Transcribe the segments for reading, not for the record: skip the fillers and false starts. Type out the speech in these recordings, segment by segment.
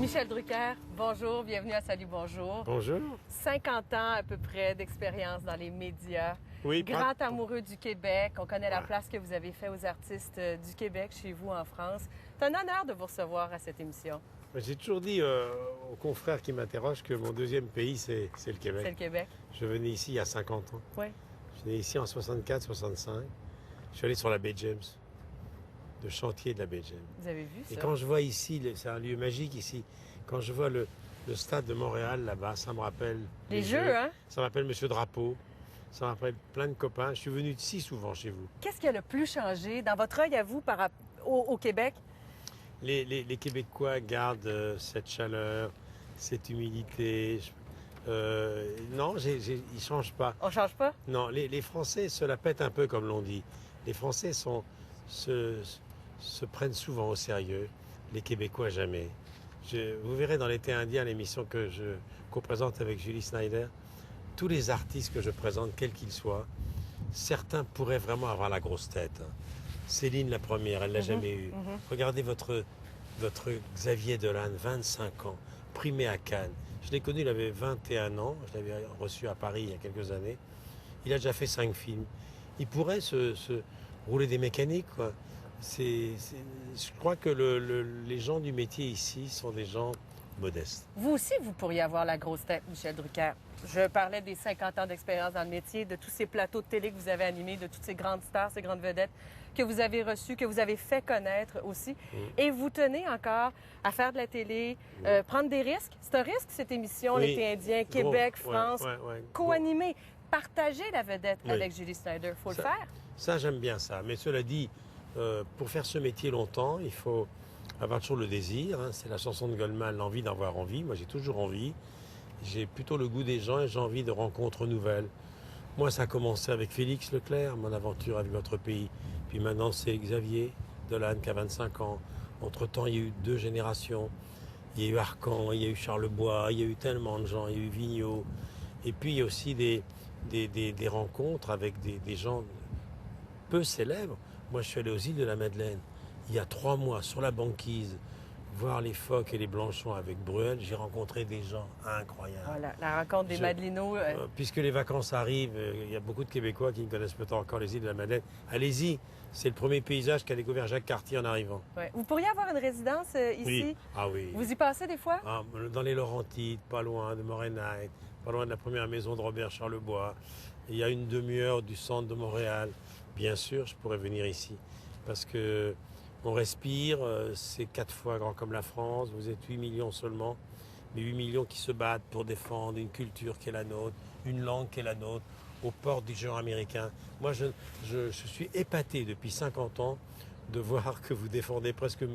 Michel Drucker, bonjour, bienvenue à Salut Bonjour. Bonjour. 50 ans à peu près d'expérience dans les médias. Oui, Grand amoureux du Québec. On connaît la Ouais. place que vous avez fait aux artistes du Québec chez vous en France. C'est un honneur de vous recevoir à cette émission. J'ai toujours dit aux confrères qui m'interrogent que mon deuxième pays, c'est le C'est le Québec. Québec. Je venais ici il y a 50 ans. Oui. Je venais ici en 64-65. Je suis allé sur la baie James, le chantier de la baie James. Vous avez vu ça? Et quand je vois ici, c'est un lieu magique ici, quand je vois le stade de Montréal là-bas, ça me rappelle Les jeux, hein? Ça me rappelle Monsieur Drapeau, ça me rappelle plein de copains. Je suis venu ici souvent chez vous. Qu'est-ce qui a le plus changé dans votre œil à vous au Québec? Les Québécois gardent cette chaleur, cette humilité. Non, ils ne changent pas. On change pas? Non, les Français se la pètent un peu, comme l'on dit. Les Français se prennent souvent au sérieux. Les Québécois, jamais. Vous verrez dans l'été indien, l'émission que je co-présente avec Julie Snyder, tous les artistes que je présente, quels qu'ils soient, certains pourraient vraiment avoir la grosse tête. Céline, la première, elle ne l'a jamais eue. Regardez votre Xavier Dolan, 25 ans, primé à Cannes. Je l'ai connu, il avait 21 ans. Je l'avais reçu à Paris il y a quelques années. Il a déjà fait 5 films. Il pourrait se rouler des mécaniques, quoi. Je crois que les gens du métier ici sont des gens modestes. Vous aussi, vous pourriez avoir la grosse tête, Michel Drucker. Je parlais des 50 ans d'expérience dans le métier, de tous ces plateaux de télé que vous avez animés, de toutes ces grandes stars, ces grandes vedettes que vous avez reçues, que vous avez fait connaître aussi. Et vous tenez encore à faire de la télé, prendre des risques. C'est un risque, cette émission, Oui. L'été indien, Gros. Québec, Ouais, France, ouais. co-animé. Partager la vedette Oui. avec Julie Snyder, faut le faire. Ça, j'aime bien ça. Mais cela dit, pour faire ce métier longtemps, il faut avoir toujours le désir. Hein. C'est la chanson de Goldman, l'envie d'avoir envie. Moi, j'ai toujours envie. J'ai plutôt le goût des gens et j'ai envie de rencontres nouvelles. Moi, ça a commencé avec Félix Leclerc, mon aventure avec votre pays. Puis maintenant, c'est Xavier Dolan qui a 25 ans. Entre-temps, il y a eu 2 générations. Il y a eu Arcan, il y a eu Charlebois, il y a eu tellement de gens, il y a eu Vigneault. Et puis, il y a aussi des rencontres avec des gens peu célèbres. Moi, je suis allé aux îles de la Madeleine il y a 3 mois sur la banquise, voir les phoques et les blanchons avec Bruel. J'ai rencontré des gens incroyables. Voilà, la rencontre des Madelinots. Puisque les vacances arrivent, il y a beaucoup de Québécois qui ne connaissent peut-être encore les îles de la Madeleine. Allez-y, c'est le premier paysage qu'a découvert Jacques Cartier en arrivant. Ouais. Vous pourriez avoir une résidence ici? Oui, ah oui. Vous y passez des fois? Ah, dans les Laurentides, pas loin de Morenheim, pas loin de la première maison de Robert Charlebois. Il y a une demi-heure du centre de Montréal. Bien sûr, je pourrais venir ici. Parce que on respire, c'est 4 fois grand comme la France. Vous êtes 8 millions seulement. Mais 8 millions qui se battent pour défendre une culture qui est la nôtre, une langue qui est la nôtre, aux portes du genre américain. Moi, je suis épaté depuis 50 ans de voir que vous défendez presque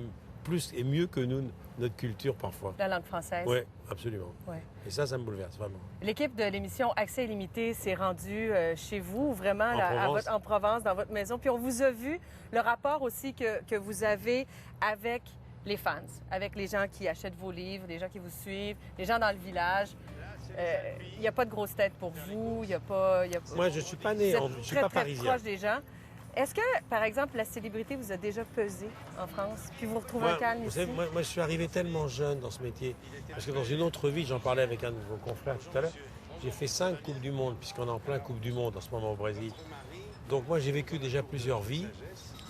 plus et mieux que nous notre culture parfois. La langue française. Oui, absolument. Ouais. Et ça me bouleverse vraiment. L'équipe de l'émission Accès illimité s'est rendue chez vous, vraiment en Provence, dans votre maison. Puis on vous a vu, le rapport aussi que vous avez avec les fans, avec les gens qui achètent vos livres, les gens qui vous suivent, les gens dans le village. Il n'y a pas de grosse tête pour vous, il n'y a pas... Moi, je ne suis pas né, je ne suis pas parisien. Proche des gens. Est-ce que, par exemple, la célébrité vous a déjà pesé en France, puis vous retrouvez un calme ici? Moi, je suis arrivé tellement jeune dans ce métier, parce que dans une autre vie, j'en parlais avec un de vos confrères tout à l'heure, j'ai fait 5 Coupes du Monde, puisqu'on est en plein Coupe du Monde en ce moment au Brésil. Donc moi, j'ai vécu déjà plusieurs vies,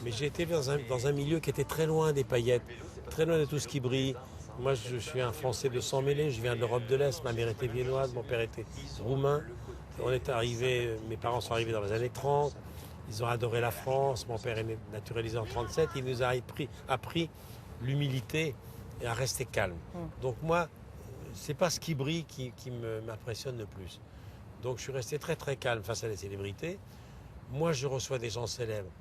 mais j'ai été dans un milieu qui était très loin des paillettes, très loin de tout ce qui brille. Moi, je suis un Français de sang mêlé, je viens de l'Europe de l'Est, ma mère était viennoise, mon père était roumain. Mes parents sont arrivés dans les années 30. Ils ont adoré la France. Mon père est naturalisé en 37. Il nous a appris l'humilité et à rester calme. Donc moi, c'est pas ce qui brille qui m'impressionne le plus. Donc je suis resté très très calme face à les célébrités. Moi, je reçois des gens célèbres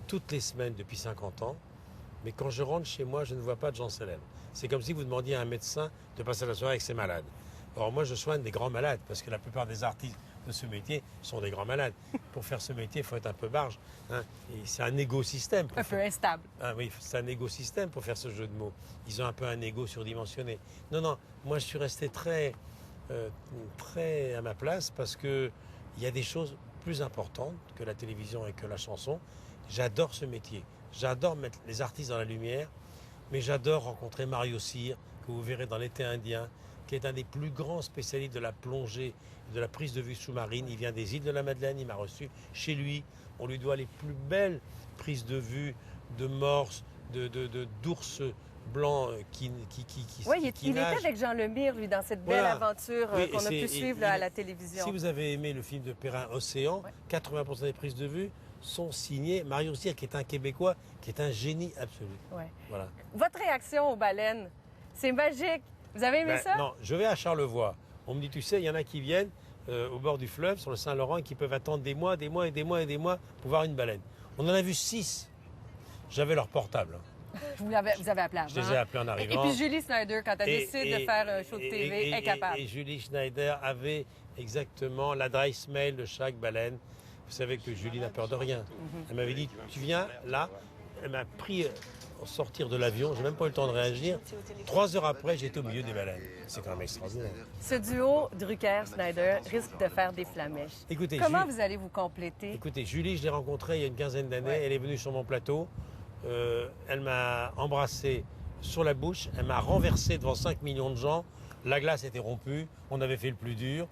toutes les semaines depuis 50 ans. Mais quand je rentre chez moi, je ne vois pas de gens célèbres. C'est comme si vous demandiez à un médecin de passer la soirée avec ses malades. Or moi, je soigne des grands malades, parce que la plupart des artistes de ce métier sont des grands malades. Pour faire ce métier, il faut être un peu barge. Hein. Et c'est un écosystème. Un peu instable. Ah oui, c'est un écosystème pour faire ce jeu de mots. Ils ont un peu un ego surdimensionné. Non, moi je suis resté très à ma place, parce qu'il y a des choses plus importantes que la télévision et que la chanson. J'adore ce métier. J'adore mettre les artistes dans la lumière, mais j'adore rencontrer Mario Cyr, que vous verrez dans l'été indien, qui est un des plus grands spécialistes de la plongée, de la prise de vue sous-marine. Il vient des îles de la Madeleine, il m'a reçu chez lui. On lui doit les plus belles prises de vue de morses, d'ours blancs qui Oui, il était avec Jean Lemire, lui, dans cette belle aventure qu'on a pu suivre à la télévision. Si vous avez aimé le film de Perrin, Océan, 80% des prises de vue sont signées Mario Cyr, qui est un Québécois, qui est un génie absolu. Ouais. Voilà. Votre réaction aux baleines, c'est magique. Vous avez aimé ça? Non, je vais à Charlevoix. On me dit, tu sais, il y en a qui viennent au bord du fleuve, sur le Saint-Laurent, et qui peuvent attendre des mois pour voir une baleine. On en a vu 6. J'avais leur portable. Vous avez appelé avant. Je les ai appelés en arrivant. Et puis Julie Snyder, quand elle décide de faire un show de TV, incapable. Et Julie Schneider avait exactement l'adresse mail de chaque baleine. Vous savez que Julie n'a peur de rien. Elle m'avait dit, tu viens là. Elle m'a pris au sortir de l'avion. Je n'ai même pas eu le temps de réagir. 3 heures après, j'étais au milieu des baleines. C'est quand même extraordinaire. Ce duo Drucker-Snyder risque de faire des flamèches. Écoutez, comment vous allez vous compléter? Écoutez, Julie, je l'ai rencontrée il y a une quinzaine d'années. Ouais. Elle est venue sur mon plateau. Elle m'a embrassé sur la bouche. Elle m'a renversé devant 5 millions de gens. La glace était rompue. On avait fait le plus dur.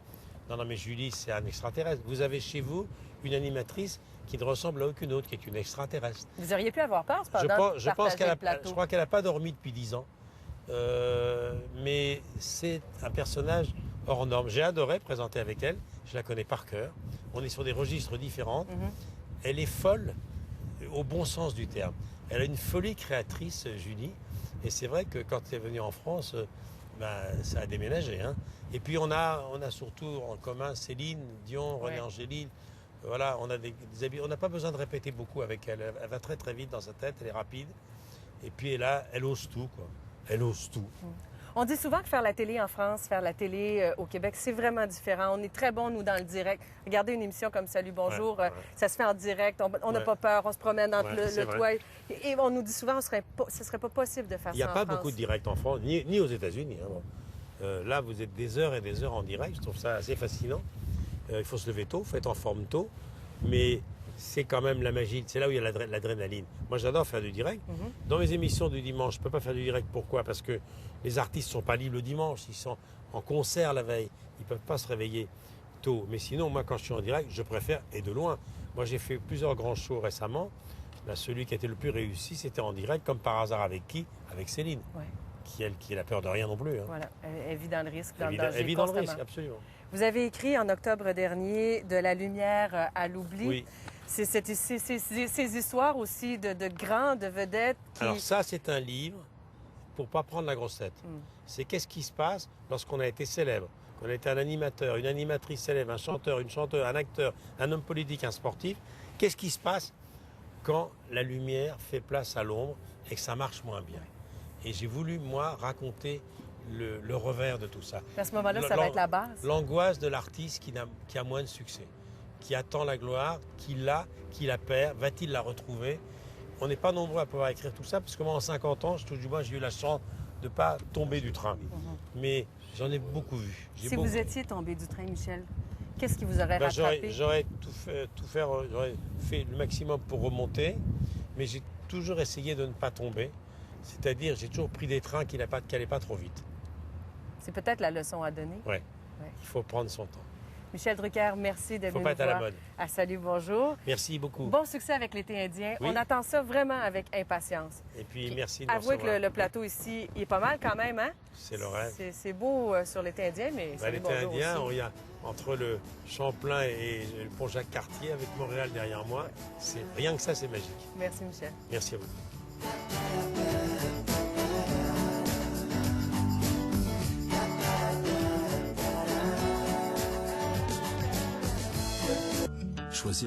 Non, mais Julie, c'est un extraterrestre. Vous avez chez vous une animatrice qui ne ressemble à aucune autre, qui est une extraterrestre. Vous auriez pu avoir peur, cependant, je crois qu'elle n'a pas dormi depuis 10 ans. Mais c'est un personnage hors norme. J'ai adoré présenter avec elle. Je la connais par cœur. On est sur des registres différents. Elle est folle au bon sens du terme. Elle a une folie créatrice, Julie. Et c'est vrai que quand elle est venue en France, ça a déménagé. Hein. Et puis on a surtout en commun Céline Dion, René Angélil. Voilà, on a des habits. On n'a pas besoin de répéter beaucoup avec elle. Elle va très très vite dans sa tête, elle est rapide. Et puis elle ose tout, quoi. Elle ose tout. On dit souvent que faire la télé en France, faire la télé au Québec, c'est vraiment différent. On est très bons, nous, dans le direct. Regardez une émission comme Salut, bonjour, ça se fait en direct, on n'a pas peur, on se promène entre le toit. Et on nous dit souvent que ce ne serait pas possible de faire ça en France. Il n'y a pas beaucoup de direct en France, ni aux États-Unis. Hein. Là, vous êtes des heures et des heures en direct. Je trouve ça assez fascinant. Il faut se lever tôt, il faut être en forme tôt. Mais c'est quand même la magie. C'est là où il y a l'adrénaline. Moi, j'adore faire du direct. Dans mes émissions du dimanche, je ne peux pas faire du direct. Pourquoi? Parce que les artistes ne sont pas libres le dimanche. Ils sont en concert la veille. Ils ne peuvent pas se réveiller tôt. Mais sinon, moi, quand je suis en direct, je préfère, et de loin. Moi, j'ai fait plusieurs grands shows récemment. Celui qui a été le plus réussi, c'était en direct, comme par hasard avec qui? Avec Céline. Qui n'a peur de rien non plus. Hein. Voilà, elle vit dans le risque, dans le danger. Elle vit dans le constamment. risque, absolument. Vous avez écrit en octobre dernier De la lumière à l'oubli. Oui. C'est ces histoires aussi de grands, de vedettes qui... Alors ça, c'est un livre pour ne pas prendre la grosse tête. C'est qu'est-ce qui se passe lorsqu'on a été célèbre, qu'on a été un animateur, une animatrice célèbre, un chanteur, une chanteuse, un acteur, un homme politique, un sportif. Qu'est-ce qui se passe quand la lumière fait place à l'ombre et que ça marche moins bien? Et j'ai voulu, moi, raconter le revers de tout ça. À ce moment-là, ça va être la base. L'angoisse de l'artiste qui a moins de succès, qui attend la gloire, qui la perd, va-t-il la retrouver? On n'est pas nombreux à pouvoir écrire tout ça, parce que moi, en 50 ans, je touche du bois, j'ai eu la chance de ne pas tomber du train. Mais j'en ai beaucoup vu. Si vous étiez tombé du train, Michel, qu'est-ce qui vous aurait rattrapé? J'aurais j'aurais fait le maximum pour remonter, mais j'ai toujours essayé de ne pas tomber. C'est-à-dire, j'ai toujours pris des trains qui n'allaient pas trop vite. C'est peut-être la leçon à donner. Oui. Il faut prendre son temps. Michel Drucker, merci d'être venu nous voir. Faut pas être à la mode. À Salut, bonjour. Merci beaucoup. Bon succès avec l'été indien. Oui. On attend ça vraiment avec impatience. Et puis merci de nous recevoir. Avouez que le plateau ici, il est pas mal quand même, hein? C'est le rêve. C'est beau sur l'été indien, mais c'est l'été indien, il y a entre le Champlain et le pont Jacques-Cartier avec Montréal derrière moi. Rien que ça, c'est magique. Merci, Michel. Merci à vous.